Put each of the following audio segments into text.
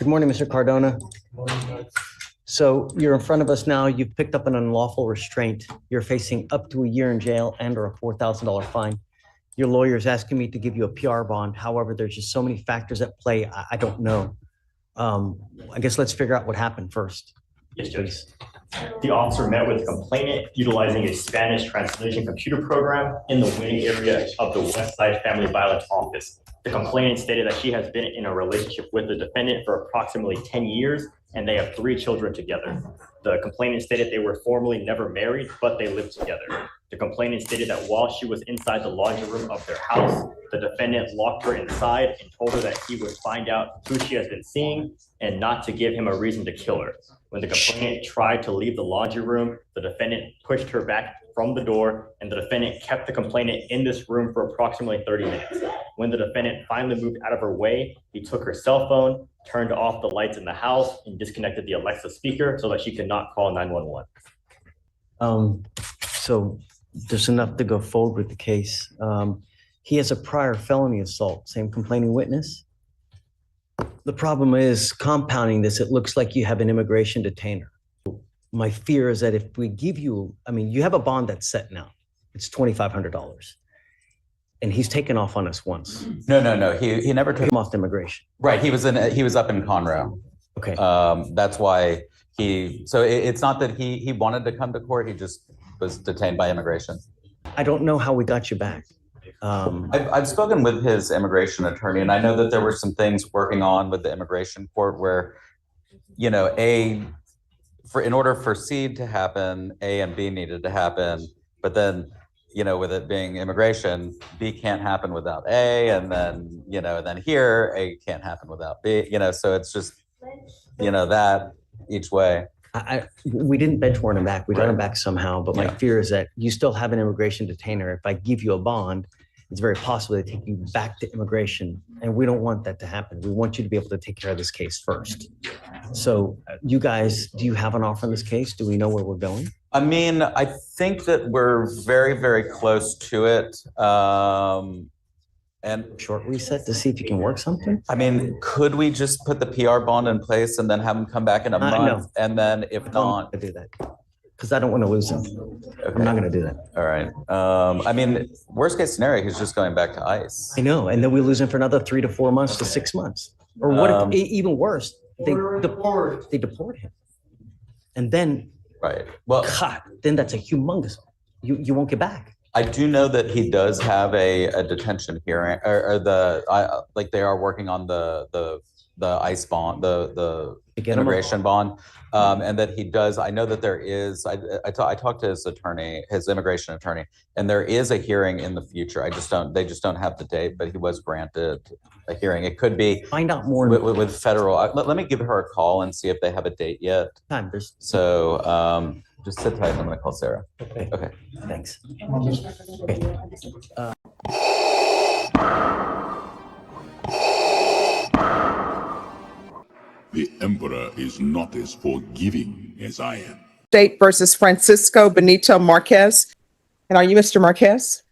Good morning, Mr. Cardona. So you're in front of us now. You've picked up an unlawful restraint. You're facing up to a year in jail and or a $4,000 fine. Your lawyer is asking me to give you a PR bond. However, there's just so many factors at play. I don't know. I guess let's figure out what happened first. Yes, Judge. The officer met with the complainant utilizing a Spanish translation computer program in the waiting area of the West Side Family Violence Office. The complainant stated that she has been in a relationship with the defendant for approximately 10 years, and they have 3 children together. The complainant stated they were formally never married, but they lived together. The complainant stated that while she was inside the laundry room of their house, the defendant locked her inside and told her that he would find out who she has been seeing and not to give him a reason to kill her. When the complainant tried to leave the laundry room, the defendant pushed her back from the door, and the defendant kept the complainant in this room for approximately 30 minutes. When the defendant finally moved out of her way, he took her cell phone, turned off the lights in the house, and disconnected the Alexa speaker so that she could not call 911. So there's enough to go forward with the case. He has a prior felony assault, same complaining witness. The problem is compounding this. It looks like you have an immigration detainer. My fear is that if we give you, you have a bond that's set now. It's $2,500. And he's taken off on us once. No. He never took him off to immigration. Right. He was up in Conroe. Okay. That's why it's not that he wanted to come to court. He just was detained by immigration. I don't know how we got you back. I've spoken with his immigration attorney, and I know that there were some things working on with the immigration court where, in order for C to happen, A and B needed to happen, but then, with it being immigration, B can't happen without A, and then, then here, A can't happen without B, so it's just, that each way. We didn't bench warrant him back. We got him back somehow, but my fear is that you still have an immigration detainer. If I give you a bond, it's very possible to take you back to immigration, and we don't want that to happen. We want you to be able to take care of this case first. So you guys, do you have an offer in this case? Do we know where we're going? I think that we're very, very close to it. And short reset to see if you can work something? Could we just put the PR bond in place and then have him come back in a month? No. And then if not, to do that, because I don't want to lose him. Okay. I'm not going to do that. All right. Worst case scenario, he's just going back to ICE. I know. And then we lose him for another 3 to 4 months to 6 months. Or what if, even worse, they deport him. And then, right. Well, God, then that's a humongous, you won't get back. I do know that he does have a detention hearing, or they are working on the ICE bond, the immigration bond, and that he does. I know that there is. I talked to his attorney, his immigration attorney, and there is a hearing in the future. They just don't have the date, but he was granted a hearing. It could be. Find out more with federal. Let me give her a call and see if they have a date yet. So. Just sit tight. I'm going to call Sarah. Okay. Thanks. The emperor is not as forgiving as I am. State versus Francisco Benito Marquez. And are you Mr. Marquez?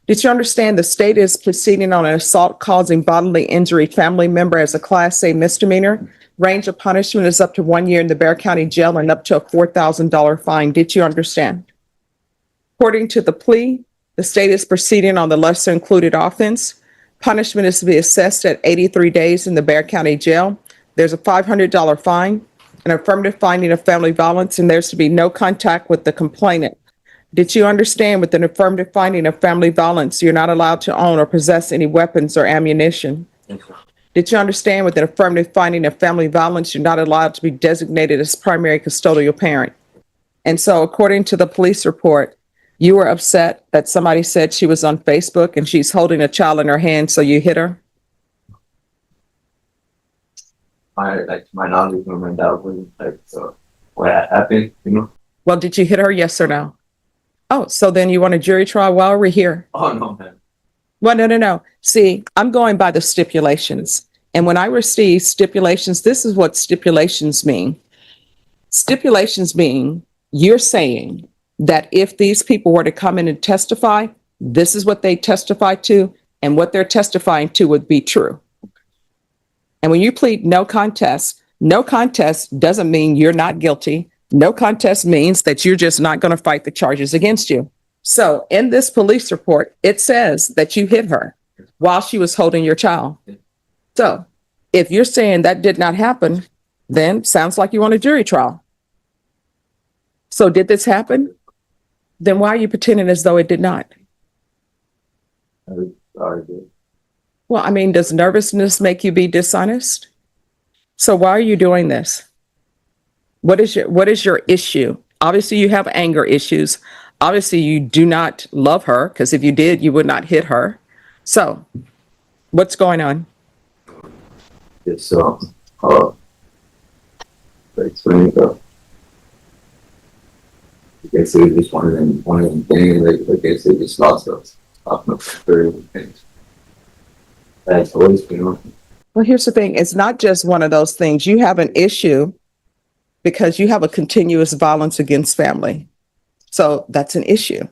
Did you understand the state is proceeding on an assault causing bodily injury family member as a Class A misdemeanor? Range of punishment is up to 1 year in the Bexar County Jail and up to a $4,000 fine. Did you understand? According to the plea, the state is proceeding on the lesser included offense. Punishment is to be assessed at 83 days in the Bexar County Jail. There's a $500 fine, an affirmative finding of family violence, and there's to be no contact with the complainant. Did you understand with an affirmative finding of family violence, you're not allowed to own or possess any weapons or ammunition? Did you understand with an affirmative finding of family violence, you're not allowed to be designated as primary custodial parent? And so according to the police report, you were upset that somebody said she was on Facebook and she's holding a child in her hand, so you hit her? My knowledge and that was what happened, Well, did you hit her, yes or no? Oh, so then you want a jury trial while we're here? Oh, no, man. Well, no. See, I'm going by the stipulations. And when I receive stipulations, this is what stipulations mean. Stipulations mean you're saying that if these people were to come in and testify, this is what they testify to, and what they're testifying to would be true. And when you plead no contest doesn't mean you're not guilty. No contest means that you're just not going to fight the charges against you. So in this police report, it says that you hit her while she was holding your child. So if you're saying that did not happen, then sounds like you want a jury trial. So did this happen? Then why are you pretending as though it did not? Sorry. Well, I mean, does nervousness make you be dishonest? So why are you doing this? What is your issue? Obviously, you have anger issues. Obviously, you do not love her, because if you did, you would not hit her. So what's going on? It's explain I guess it was just one of them things. Like I guess they just lost us off the very things. That's always been on. Well, here's the thing. It's not just one of those things. You have an issue because you have a continuous violence against family. So that's an issue.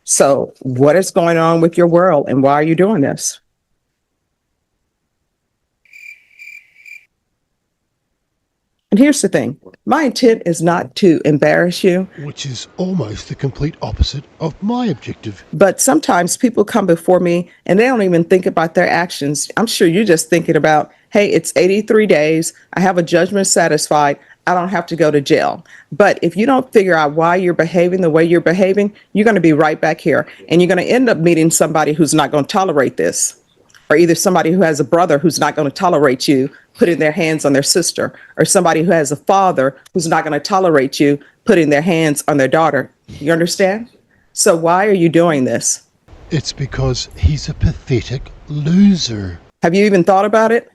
So what is going on with your world and why are you doing this? And here's the thing. My intent is not to embarrass you. Which is almost the complete opposite of my objective. But sometimes people come before me and they don't even think about their actions. I'm sure you're just thinking about, hey, it's 83 days. I have a judgment satisfied. I don't have to go to jail. But if you don't figure out why you're behaving the way you're behaving, you're going to be right back here. And you're going to end up meeting somebody who's not going to tolerate this. Or either somebody who has a brother who's not going to tolerate you putting their hands on their sister, or somebody who has a father who's not going to tolerate you putting their hands on their daughter. You understand? So why are you doing this? It's because he's a pathetic loser. Have you even thought about it?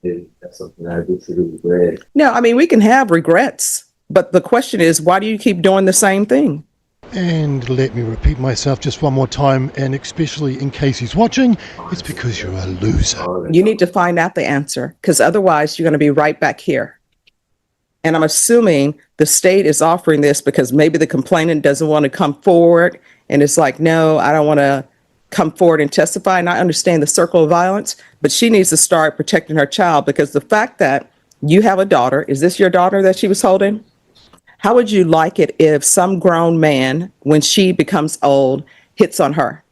That's something I do to regret. No, I mean, we can have regrets, but the question is, why do you keep doing the same thing? And let me repeat myself just one more time, and especially in case he's watching, it's because you're a loser. You need to find out the answer, because otherwise you're going to be right back here. And I'm assuming the state is offering this because maybe the complainant doesn't want to come forward and it's like, no, I don't want to come forward and testify. And I understand the circle of violence, but she needs to start protecting her child, because the fact that you have a daughter, is this your daughter that she was holding? How would you like it if some grown man, when she becomes old, hits on her?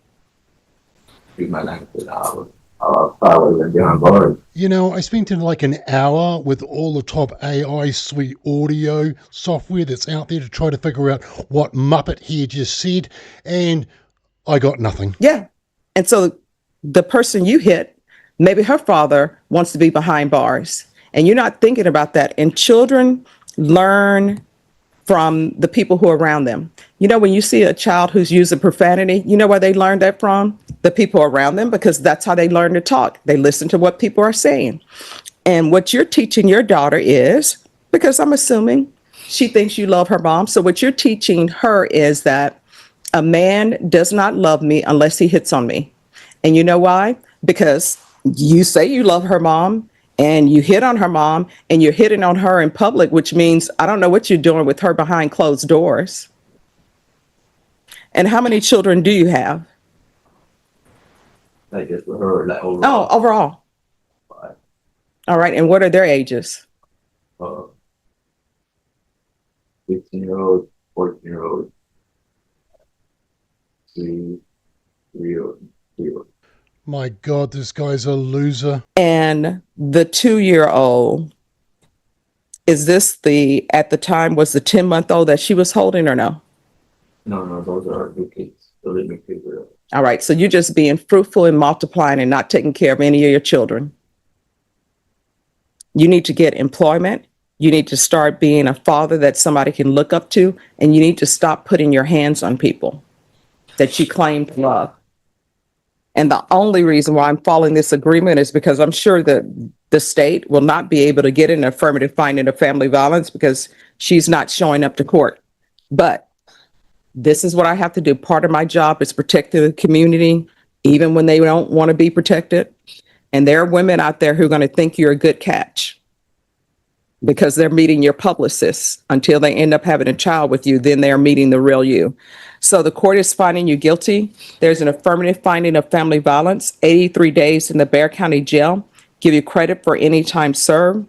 You might like to probably been behind bars. You know, I spent like an hour with all the top AI sweet audio software that's out there to try to figure out what Muppet he just said, and I got nothing. Yeah. And so the person you hit, maybe her father wants to be behind bars, and you're not thinking about that. And children learn from the people who are around them. You know, when you see a child who's using profanity, you know where they learned that from? The people around them, because that's how they learn to talk. They listen to what people are saying. And what you're teaching your daughter is, because I'm assuming she thinks you love her mom. So what you're teaching her is that a man does not love me unless he hits on me. And you know why? Because you say you love her mom, and you hit on her mom, and you're hitting on her in public, which means I don't know what you're doing with her behind closed doors. And how many children do you have? Like just with her, like overall. Oh, overall. 5. All right. And what are their ages? 15-year-old, 14-year-old, 3-year-old. My God, this guy's a loser. And the 2-year-old, is this at the time, was the 10-month-old that she was holding or no? No, those are new kids. Those are new kids. All right. So you're just being fruitful and multiplying and not taking care of any of your children. You need to get employment. You need to start being a father that somebody can look up to, and you need to stop putting your hands on people that you claim to love. And the only reason why I'm following this agreement is because I'm sure that the state will not be able to get an affirmative finding of family violence because she's not showing up to court. But this is what I have to do. Part of my job is protecting the community, even when they don't want to be protected. And there are women out there who are going to think you're a good catch because they're meeting your publicists until they end up having a child with you. Then they're meeting the real you. So the court is finding you guilty. There's an affirmative finding of family violence, 83 days in the Bexar County Jail. give you credit for any time served.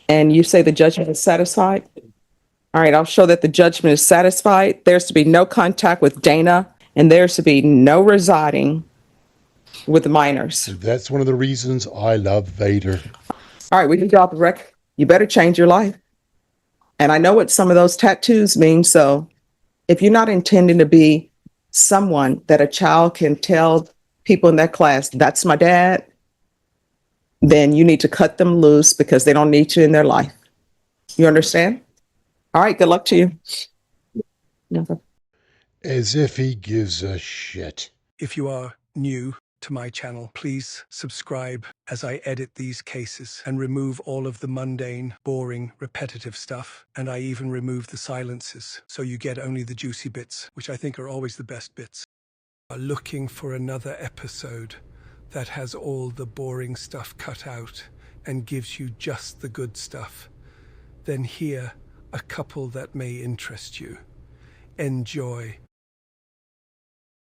And you say the judgment is satisfied? All right, I'll show that the judgment is satisfied. There's to be no contact with Dana, and there's to be no residing with minors. That's one of the reasons I love Vader. All right, we can drop the record. You better change your life. And I know what some of those tattoos mean. So if you're not intending to be someone that a child can tell people in that class, that's my dad, then you need to cut them loose because they don't need you in their life. You understand? All right, good luck to you. As if he gives a shit. If you are new to my channel, please subscribe as I edit these cases and remove all of the mundane, boring, repetitive stuff. And I even remove the silences, so you get only the juicy bits, which I think are always the best bits. Are looking for another episode that has all the boring stuff cut out and gives you just the good stuff, then here a couple that may interest you. Enjoy